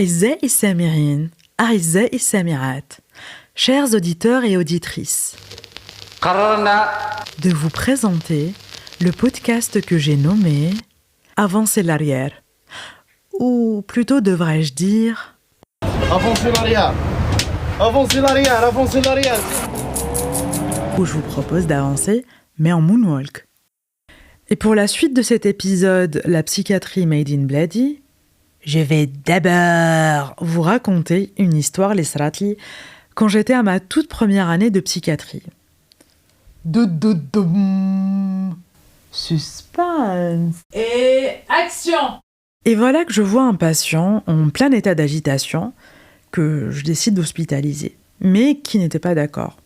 أعزائي السامعين, أعزائي السامعات, chers auditeurs et auditrices, de vous présenter le podcast que j'ai nommé Avancer l'arrière, ou plutôt devrais-je dire Avancez l'arrière, avancez l'arrière, avancez l'arrière. Où je vous propose d'avancer, mais en moonwalk. Et pour la suite de cet épisode, la psychiatrie made in Blady, je vais d'abord vous raconter une histoire les sratli quand j'étais à ma toute première année de psychiatrie. Suspense. Et action! Et voilà que je vois un patient en plein état d'agitation que je décide d'hospitaliser, mais qui n'était pas d'accord.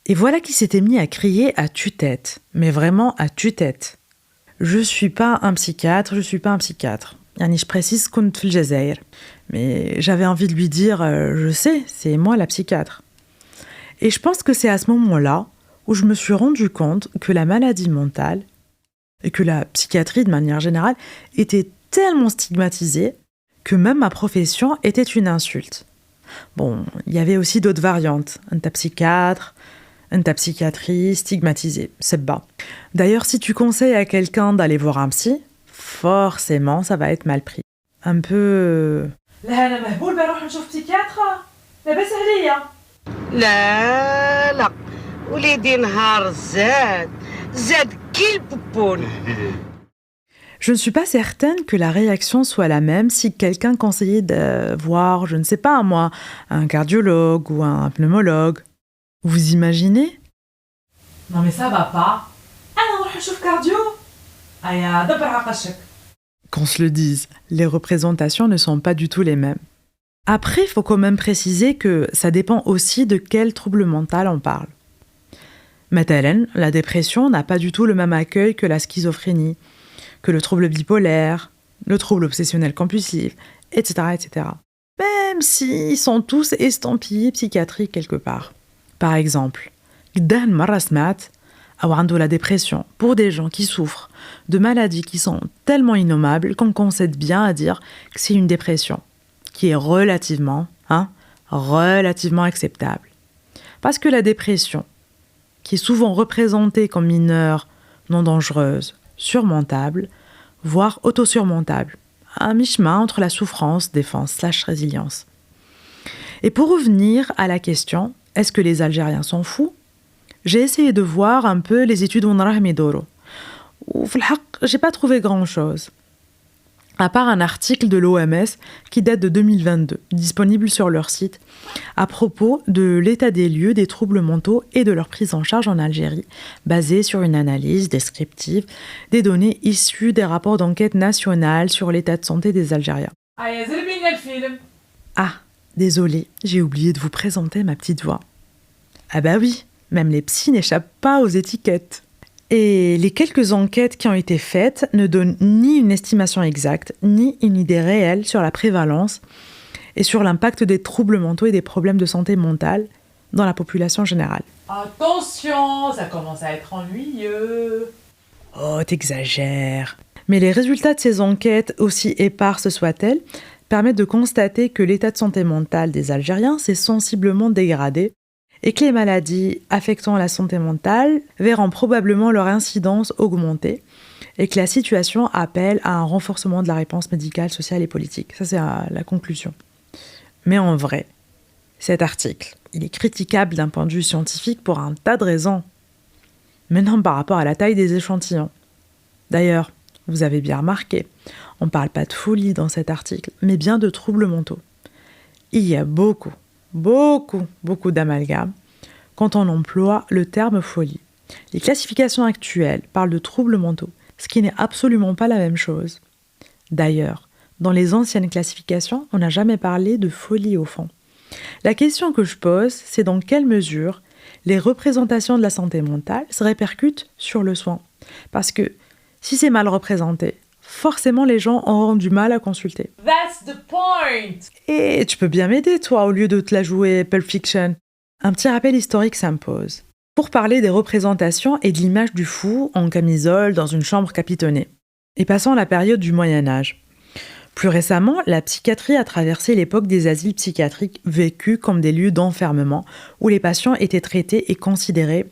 Et voilà qu'il s'était mis à crier à tue-tête, mais vraiment à tue-tête. Je suis pas un psychiatre. Yani, je précise كنت في الجزائر. Mais j'avais envie de lui dire, je sais, c'est moi la psychiatre. Et je pense que c'est à ce moment-là où je me suis rendu compte que la maladie mentale et que la psychiatrie de manière générale était tellement stigmatisée que même ma profession était une insulte. Bon, il y avait aussi d'autres variantes. Un psychiatre, un psychiatrie, stigmatisée, c'est bas. D'ailleurs, si tu conseilles à quelqu'un d'aller voir un psy, forcément, ça va être mal pris. Un peu... لا أنا مهبول بروح نشوف بسيكياتر لاباس عليا. لا وليدي نهار زاد كي البوبون. Je ne suis pas certaine que la réaction soit la même si quelqu'un conseillait de voir, je ne sais pas moi, un cardiologue ou un pneumologue. Vous imaginez ? Non mais ça va pas. أنا نروح نشوف كارديو. أيا دبر عقشك. Qu'on se le dise, les représentations ne sont pas du tout les mêmes. Après, il faut quand même préciser que ça dépend aussi de quel trouble mental on parle. Mathalan, la dépression n'a pas du tout le même accueil que la schizophrénie, que le trouble bipolaire, le trouble obsessionnel compulsif, etc., etc. Même s'ils sont tous estampillés psychiatriques quelque part. Par exemple, قداه مرة سمعت أو عنده la dépression pour des gens qui souffrent de maladies qui sont tellement innommables qu'on concède bien à dire que c'est une dépression qui est relativement acceptable. Parce que la dépression, qui est souvent représentée comme mineure, non dangereuse, surmontable, voire autosurmontable, un mi-chemin entre la souffrance, défense / résilience. Et pour revenir à la question, est-ce que les Algériens sont fous ? J'ai essayé de voir un peu les études Onrah Medoro. J'ai pas trouvé grand-chose. À part un article de l'OMS qui date de 2022, disponible sur leur site, à propos de l'état des lieux des troubles mentaux et de leur prise en charge en Algérie, basée sur une analyse descriptive des données issues des rapports d'enquête nationale sur l'état de santé des Algériens. أيا زلبينا الفيلم. Ah, désolée, j'ai oublié de vous présenter ma petite voix. Ah bah oui, même les psys n'échappent pas aux étiquettes. Et les quelques enquêtes qui ont été faites ne donnent ni une estimation exacte, ni une idée réelle sur la prévalence et sur l'impact des troubles mentaux et des problèmes de santé mentale dans la population générale. Attention, ça commence à être ennuyeux. Oh, t'exagères. Mais les résultats de ces enquêtes, aussi éparses soient-elles, permettent de constater que l'état de santé mentale des Algériens s'est sensiblement dégradé et que les maladies affectant la santé mentale verront probablement leur incidence augmenter et que la situation appelle à un renforcement de la réponse médicale, sociale et politique. Ça, c'est la conclusion. Mais en vrai, cet article, il est critiquable d'un point de vue scientifique pour un tas de raisons. Maintenant, par rapport à la taille des échantillons. D'ailleurs, vous avez bien remarqué, on ne parle pas de folie dans cet article, mais bien de troubles mentaux. Il y a beaucoup d'amalgames quand on emploie le terme folie. Les classifications actuelles parlent de troubles mentaux, ce qui n'est absolument pas la même chose. D'ailleurs, dans les anciennes classifications, on n'a jamais parlé de folie au fond. La question que je pose, c'est dans quelle mesure les représentations de la santé mentale se répercutent sur le soin. Parce que si c'est mal représenté, forcément les gens auront du mal à consulter. That's the point. Et tu peux bien m'aider, toi, au lieu de te la jouer Pulp Fiction. Un petit rappel historique s'impose. Pour parler des représentations et de l'image du fou en camisole dans une chambre capitonnée. Et passons à la période du Moyen-Âge. Plus récemment, la psychiatrie a traversé l'époque des asiles psychiatriques vécus comme des lieux d'enfermement où les patients étaient traités et considérés,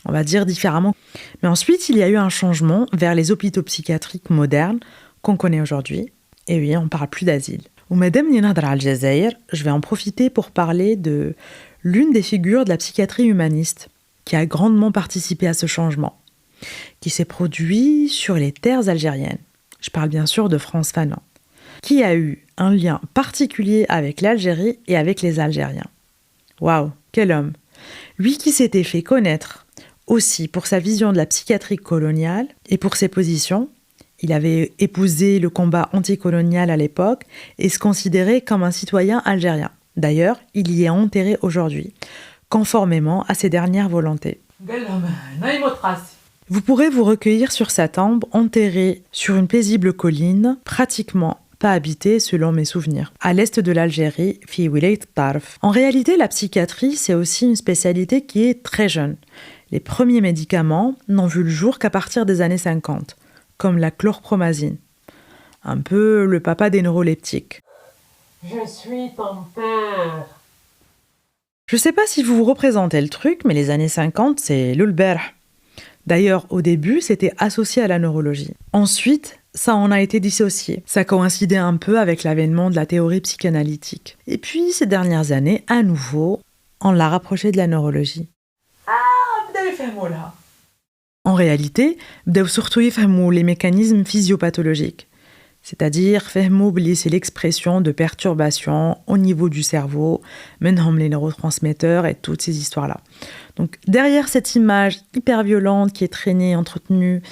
on va dire, différemment. Mais ensuite, il y a eu un changement vers les hôpitaux psychiatriques modernes qu'on connaît aujourd'hui. Et oui, on ne parle plus d'asile. Ou Madame Ninadra al-Jazair, je vais en profiter pour parler de l'une des figures de la psychiatrie humaniste qui a grandement participé à ce changement, qui s'est produit sur les terres algériennes. Je parle bien sûr de Frantz Fanon, qui a eu un lien particulier avec l'Algérie et avec les Algériens. Waouh, quel homme! Lui qui s'était fait connaître aussi pour sa vision de la psychiatrie coloniale et pour ses positions. Il avait épousé le combat anticolonial à l'époque et se considérait comme un citoyen algérien. D'ailleurs, il y est enterré aujourd'hui, conformément à ses dernières volontés. Vous pourrez vous recueillir sur sa tombe, enterré sur une paisible colline, pratiquement pas habitée selon mes souvenirs, à l'est de l'Algérie, fi Wilayt Tarf. En réalité, la psychiatrie, c'est aussi une spécialité qui est très jeune. Les premiers médicaments n'ont vu le jour qu'à partir des années 50, comme la chlorpromazine, un peu le papa des neuroleptiques. Je suis ton père. Je sais pas si vous vous représentez le truc, mais les années 50, c'est l'ulberh. D'ailleurs, au début, c'était associé à la neurologie. Ensuite, ça en a été dissocié. Ça coïncidait un peu avec l'avènement de la théorie psychanalytique. Et puis, ces dernières années, à nouveau, on l'a rapproché de la neurologie. En réalité, بداو surtout يفهموا les mécanismes physiopathologiques. C'est-à-dire, c'est l'expression de perturbations au niveau du cerveau, منهم les neurotransmetteurs et toutes ces histoires-là. Donc, derrière cette image hyper violente qui est traînée, entretenue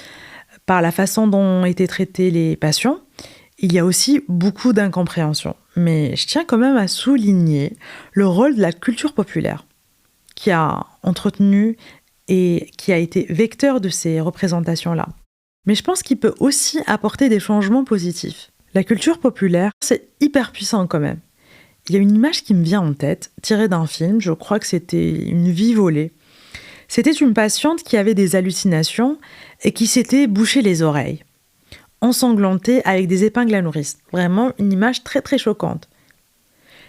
par la façon dont étaient traités les patients, il y a aussi beaucoup d'incompréhension. Mais je tiens quand même à souligner le rôle de la culture populaire, qui a entretenu et qui a été vecteur de ces représentations-là. Mais je pense qu'il peut aussi apporter des changements positifs. La culture populaire, c'est hyper puissant quand même. Il y a une image qui me vient en tête, tirée d'un film, je crois que c'était Une vie volée. C'était une patiente qui avait des hallucinations et qui s'était bouché les oreilles, ensanglantée avec des épingles à nourrice. Vraiment une image très très choquante.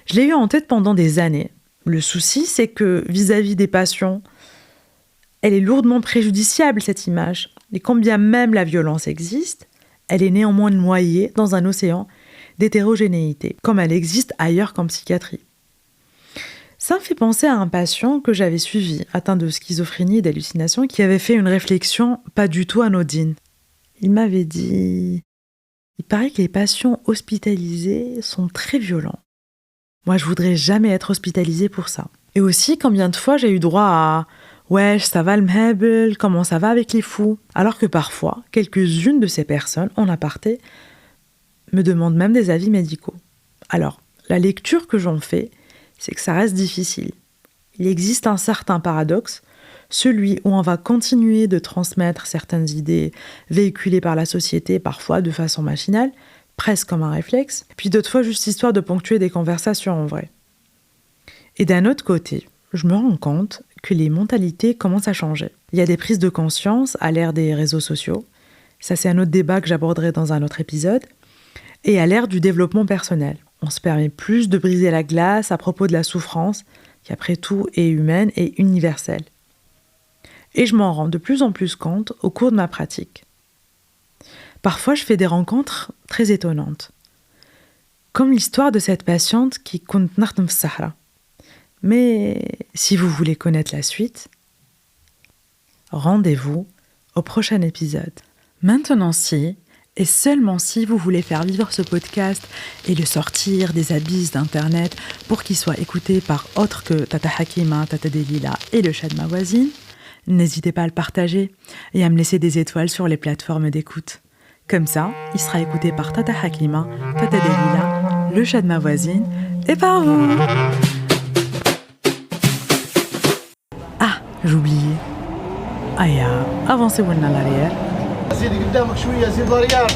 Je l'ai eu en tête pendant des années. Le souci, c'est que vis-à-vis des patients, elle est lourdement préjudiciable, cette image. Et quand bien même la violence existe, elle est néanmoins noyée dans un océan d'hétérogénéité, comme elle existe ailleurs qu'en psychiatrie. Ça me fait penser à un patient que j'avais suivi, atteint de schizophrénie et d'hallucination, qui avait fait une réflexion pas du tout anodine. Il m'avait dit « Il paraît que les patients hospitalisés sont très violents. Moi, je voudrais jamais être hospitalisée pour ça. » Et aussi, combien de fois j'ai eu droit à « Wesh, ça va le mhebel, comment ça va avec les fous ?» Alors que parfois, quelques-unes de ces personnes, en aparté, me demandent même des avis médicaux. Alors, la lecture que j'en fais, c'est que ça reste difficile. Il existe un certain paradoxe, celui où on va continuer de transmettre certaines idées véhiculées par la société, parfois de façon machinale, presque comme un réflexe, puis d'autres fois juste histoire de ponctuer des conversations en vrai. Et d'un autre côté, je me rends compte que les mentalités commencent à changer. Il y a des prises de conscience à l'ère des réseaux sociaux, ça c'est un autre débat que j'aborderai dans un autre épisode, et à l'ère du développement personnel. On se permet plus de briser la glace à propos de la souffrance, qui après tout est humaine et universelle. Et je m'en rends de plus en plus compte au cours de ma pratique. Parfois, je fais des rencontres très étonnantes, comme l'histoire de cette patiente qui compte nakhdem fi Sahara. Mais si vous voulez connaître la suite, rendez-vous au prochain épisode. Maintenant, si, et seulement si vous voulez faire vivre ce podcast et le sortir des abysses d'Internet pour qu'il soit écouté par autres que Tata Hakima, Tata Delila et le chat de ma voisine, n'hésitez pas à le partager et à me laisser des étoiles sur les plateformes d'écoute. Comme ça, il sera écouté par Tata Hakima, Tata Delila, le chat de ma voisine et par vous. Ah, j'ai oublié. Aya, avancez-vous en arrière. زيد قدامك شويه زيد لاريال